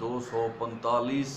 245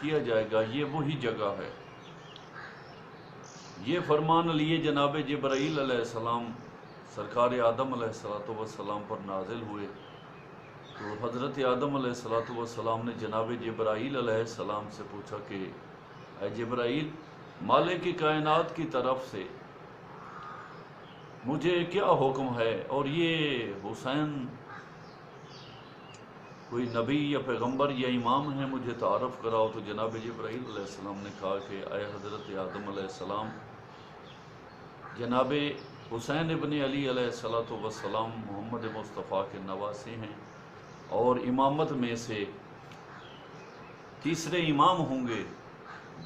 کیا جائے گا، یہ وہی جگہ ہے۔ یہ فرمان لیے جناب جبرائیل علیہ السلام سرکار آدم علیہ السلام پر نازل ہوئے، تو حضرت آدم علیہ السلام نے جناب جبرائیل علیہ السلام سے پوچھا کہ اے جبرائیل، مالک کائنات کی طرف سے مجھے کیا حکم ہے، اور یہ حسین کوئی نبی یا پیغمبر یا امام ہے، مجھے تعارف کراؤ۔ تو جناب جبرائیل علیہ السلام نے کہا کہ اے حضرت آدم علیہ السلام، جناب حسین ابن علی علیہ السلام محمد مصطفیٰ کے نواسے ہیں، اور امامت میں سے تیسرے امام ہوں گے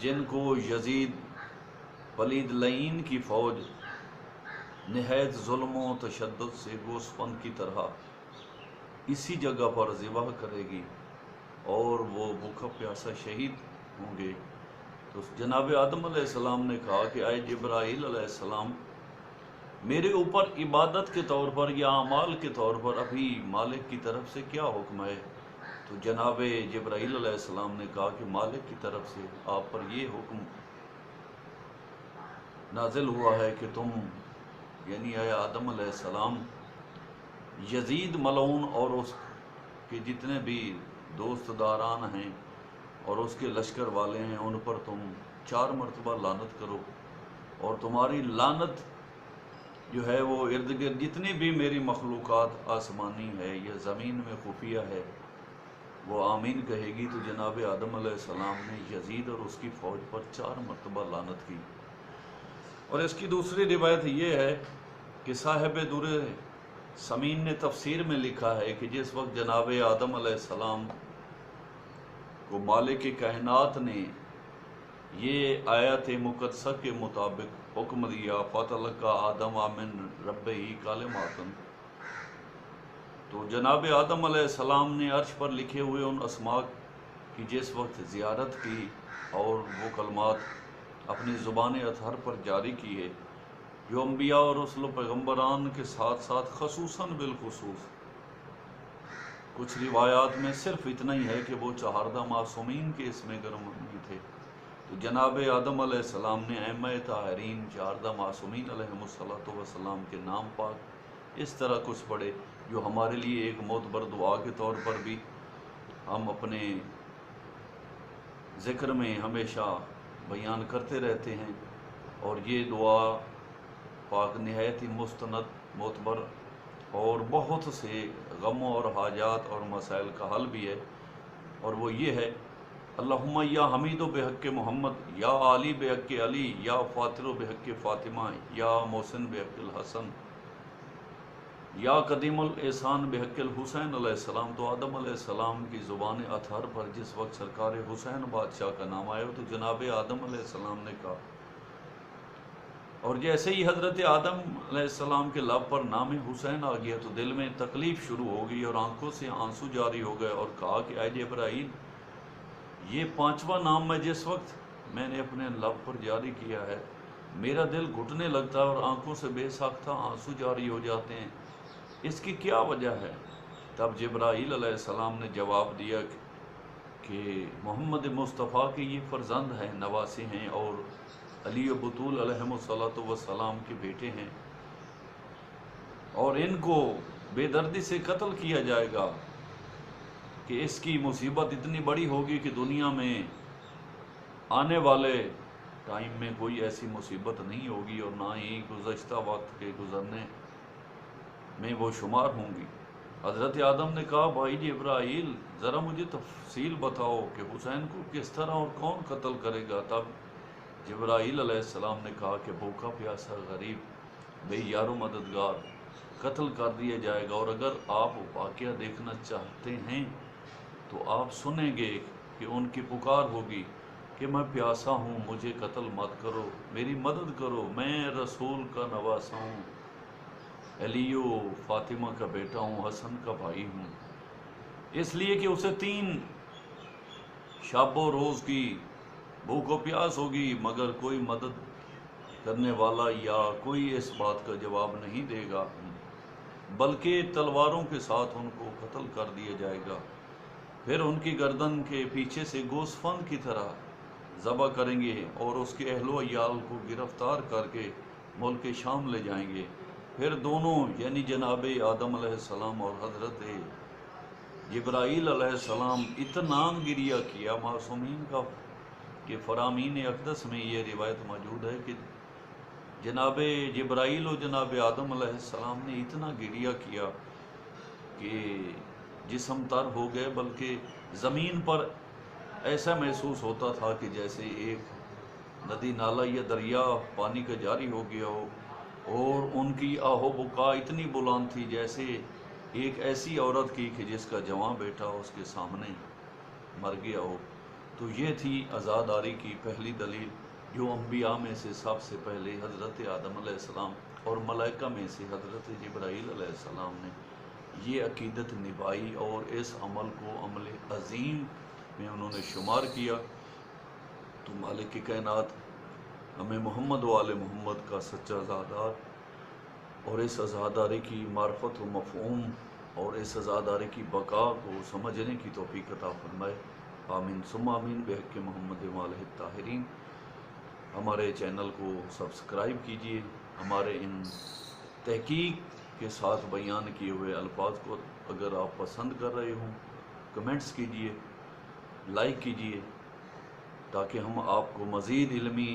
جن کو یزید پلید لعین کی فوج نہایت ظلم و تشدد سے گوسفند کی طرح اسی جگہ پر ذبح کرے گی، اور وہ بھوکا پیاسا شہید ہوں گے۔ تو جناب آدم علیہ السلام نے کہا کہ اے جبرائیل علیہ السلام، میرے اوپر عبادت کے طور پر یا اعمال کے طور پر ابھی مالک کی طرف سے کیا حکم ہے؟ تو جناب جبرائیل علیہ السلام نے کہا کہ مالک کی طرف سے آپ پر یہ حکم نازل ہوا ہے کہ تم، یعنی اے آدم علیہ السلام، یزید ملعون اور اس کے جتنے بھی دوست داران ہیں اور اس کے لشکر والے ہیں، ان پر تم 4 مرتبہ لعنت کرو، اور تمہاری لعنت جو ہے وہ ارد گرد جتنی بھی میری مخلوقات آسمانی ہے یا زمین میں خفیہ ہے وہ آمین کہے گی۔ تو جناب آدم علیہ السلام نے یزید اور اس کی فوج پر 4 مرتبہ لعنت کی۔ اور اس کی دوسری روایت یہ ہے کہ صاحب در ثمین نے تفسیر میں لکھا ہے کہ جس وقت جناب آدم علیہ السلام کو مالک کائنات نے یہ آیت مقدسہ کے مطابق حکم دیا، فَتَلَقَّىٰ آدَمَ مِن رَبِّهِ کَلِمَاتٍ، تو جناب آدم علیہ السلام نے عرش پر لکھے ہوئے ان اسماء کی جس وقت زیارت کی اور وہ کلمات اپنی زبان اطہر پر جاری کیے جو انبیاء اور رسل و پیغمبران کے ساتھ ساتھ خصوصاً بالخصوص کچھ روایات میں صرف اتنا ہی ہے کہ وہ 4 معصومین کے اس میں گرمانی تھے۔ تو جناب آدم علیہ السلام نے ائمہ طاہرین 4 معصومین علیہم السلام کے نام پاک اس طرح کچھ پڑھے جو ہمارے لیے ایک معتبر دعا کے طور پر بھی ہم اپنے ذکر میں ہمیشہ بیان کرتے رہتے ہیں، اور یہ دعا پاک نہایت ہی مستند، معتبر اور بہت سے غموں اور حاجات اور مسائل کا حل بھی ہے، اور وہ یہ ہے: اللہم یا حمید و بحق محمد، یا علی بحق علی، یا فاطر و بحق فاطمہ، یا محسن بحق الحسن، یا قدیم الاحسان بحق الحسین علیہ السلام۔ تو آدم علیہ السلام کی زبان اطہر پر جس وقت سرکار حسین بادشاہ کا نام آیا تو جناب آدم علیہ السلام نے کہا، اور جیسے ہی حضرت آدم علیہ السلام کے لب پر نام حسین آ گیا تو دل میں تکلیف شروع ہو گئی اور آنکھوں سے آنسو جاری ہو گئے، اور کہا کہ اے جبرائیل، یہ 5واں نام میں جس وقت میں نے اپنے لب پر جاری کیا ہے میرا دل گھٹنے لگتا ہے اور آنکھوں سے بے ساختہ آنسو جاری ہو جاتے ہیں، اس کی کیا وجہ ہے؟ تب جبرائیل علیہ السلام نے جواب دیا کہ محمد مصطفیٰ کے یہ فرزند ہیں، نواسے ہیں، اور علی و بطول علیہم السلام کے بیٹے ہیں، اور ان کو بے دردی سے قتل کیا جائے گا کہ اس کی مصیبت اتنی بڑی ہوگی کہ دنیا میں آنے والے ٹائم میں کوئی ایسی مصیبت نہیں ہوگی، اور نہ ہی گزشتہ وقت کے گزرنے میں وہ شمار ہوں گی۔ حضرت آدم نے کہا، بھائی جبرائیل، ذرا مجھے تفصیل بتاؤ کہ حسین کو کس طرح اور کون قتل کرے گا؟ تب جبرائیل علیہ السلام نے کہا کہ بھوکا پیاسا غریب بے یار و مددگار قتل کر دیا جائے گا، اور اگر آپ واقعہ دیکھنا چاہتے ہیں تو آپ سنیں گے کہ ان کی پکار ہوگی کہ میں پیاسا ہوں، مجھے قتل مت کرو، میری مدد کرو، میں رسول کا نواسا ہوں، علی و فاطمہ کا بیٹا ہوں، حسن کا بھائی ہوں، اس لیے کہ اسے 3 شب و روز کی بھوک و پیاس ہوگی مگر کوئی مدد کرنے والا یا کوئی اس بات کا جواب نہیں دے گا، بلکہ تلواروں کے ساتھ ان کو قتل کر دیا جائے گا۔ پھر ان کی گردن کے پیچھے سے گوسفند کی طرح ذبح کریں گے اور اس کے اہل و عیال کو گرفتار کر کے ملک شام لے جائیں گے۔ پھر دونوں یعنی جناب آدم علیہ السلام اور حضرت جبرائیل علیہ السلام اتنا گریہ کیا معصومین کا کہ فرامین اقدس میں یہ روایت موجود ہے کہ جناب جبرائیل و جناب آدم علیہ السلام نے اتنا گریہ کیا کہ جسم تر ہو گئے، بلکہ زمین پر ایسا محسوس ہوتا تھا کہ جیسے ایک ندی نالا یا دریا پانی کا جاری ہو گیا ہو، اور ان کی آہ و بکا اتنی بلند تھی جیسے ایک ایسی عورت کی کہ جس کا جوان بیٹا اس کے سامنے مر گیا ہو۔ تو یہ تھی عزاداری کی پہلی دلیل، جو انبیاء میں سے سب سے پہلے حضرت آدم علیہ السلام اور ملائکہ میں سے حضرت جبرائیل علیہ السلام نے یہ عقیدت نبھائی اور اس عمل کو عمل عظیم میں انہوں نے شمار کیا۔ تو مالک کائنات ہمیں محمد و آل محمد کا سچا عزادار اور اس عزاداری کی معرفت و مفہوم اور اس عزاداری کی بقا کو سمجھنے کی توفیق عطا فرمائے، آمین ثم آمین بحق محمد والہ الطاہرین۔ ہمارے چینل کو سبسکرائب کیجیے، ہمارے ان تحقیق کے ساتھ بیان کیے ہوئے الفاظ کو اگر آپ پسند کر رہے ہوں کمنٹس کیجیے، لائک کیجیے، تاکہ ہم آپ کو مزید علمی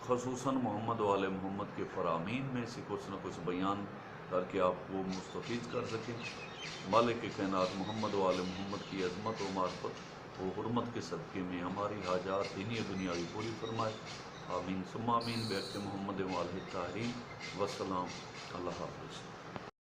خصوصاً محمد و آل محمد کے فرامین میں سے کچھ نہ کچھ بیان کر کے آپ کو مستفید کر سکیں۔ مالک کائنات محمد و آل محمد کی عظمت و معرفت و حرمت کے صدقے میں ہماری حاجات دینی و دنیاوی پوری فرمائے، آمین ثم آمین بحق محمد والہ الطاہرین۔ والسلام، اللہ حافظ۔